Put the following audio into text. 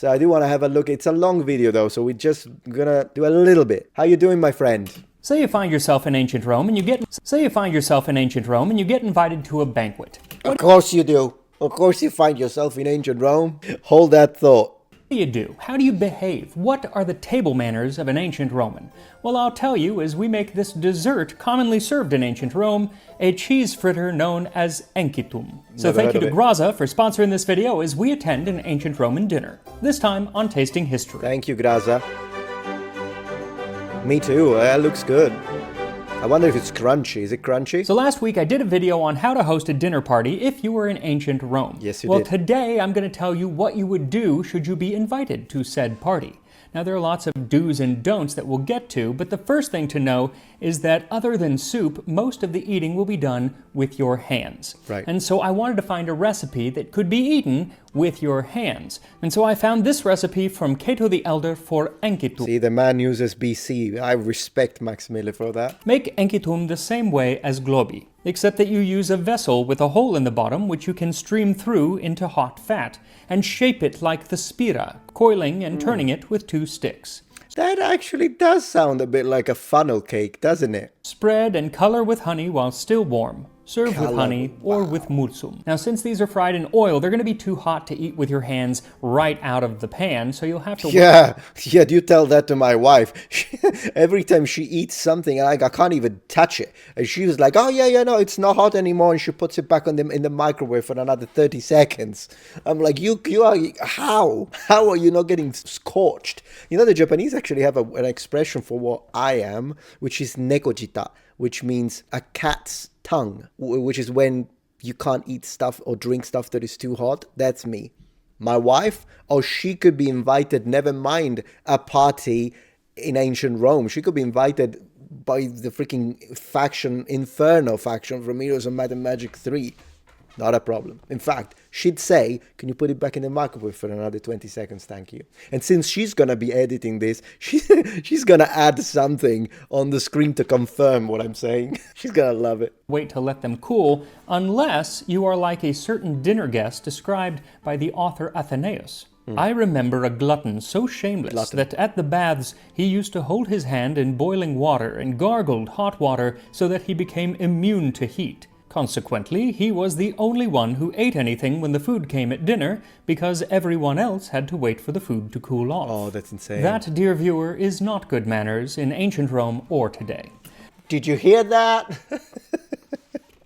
So I do want to have a look. It's a long video though, so we're just gonna do a little bit. How you doing, my friend? Say you find yourself in ancient Rome and you get invited to a banquet. Of course you do. Of course you find yourself in ancient Rome. Hold that thought. What do you do? How do you behave? What are the table manners of an ancient Roman? Well, I'll tell you as we make this dessert commonly served in ancient Rome, a cheese fritter known as encitum. So thank you to Graza for sponsoring this video as we attend an ancient Roman dinner, this time on Tasting History. Thank you, Graza. Me too. That looks good. I wonder if it's crunchy. Is it crunchy? So last week I did a video on how to host a dinner party if you were in ancient Rome. Yes, you did. Well, today I'm going to tell you what you would do should you be invited to said party. Now, there are lots of do's and don'ts that we'll get to, but the first thing to know is that other than soup, most of the eating will be done with your hands. Right. And so I wanted to find a recipe that could be eaten with your hands. And so I found this recipe from Cato the Elder for encitum. See, the man uses BC. I respect Max Miller for that. Make encitum the same way as globi, except that you use a vessel with a hole in the bottom which you can stream through into hot fat, and shape it like the spira, coiling and turning it with 2 sticks. That actually does sound a bit like a funnel cake, doesn't it? Spread and color with honey while still warm. Serve with honey or with mursum. Now, since these are fried in oil, they're going to be too hot to eat with your hands right out of the pan, so you'll have to... Yeah, you tell that to my wife. Every time she eats something, I can't even touch it. And she was like, oh, yeah, no, it's not hot anymore. And she puts it back in the microwave for another 30 seconds. I'm like, you are... How? How are you not getting scorched? You know, the Japanese actually have an expression for what I am, which is nekojita, which means a cat's tongue, which is when you can't eat stuff or drink stuff that is too hot. That's me. My wife, she could be invited, never mind a party in ancient Rome. She could be invited by the freaking faction, Inferno faction from Heroes of Might and Magic 3. Not a problem. In fact, she'd say, can you put it back in the microwave for another 20 seconds? Thank you. And since she's going to be editing this, she's going to add something on the screen to confirm what I'm saying. She's going to love it. Wait to let them cool, unless you are like a certain dinner guest described by the author Athenaeus. I remember a glutton so shameless that at the baths he used to hold his hand in boiling water and gargled hot water so that he became immune to heat. Consequently, he was the only one who ate anything when the food came at dinner, because everyone else had to wait for the food to cool off. Oh, that's insane. That, dear viewer, is not good manners in ancient Rome or today. Did you hear that?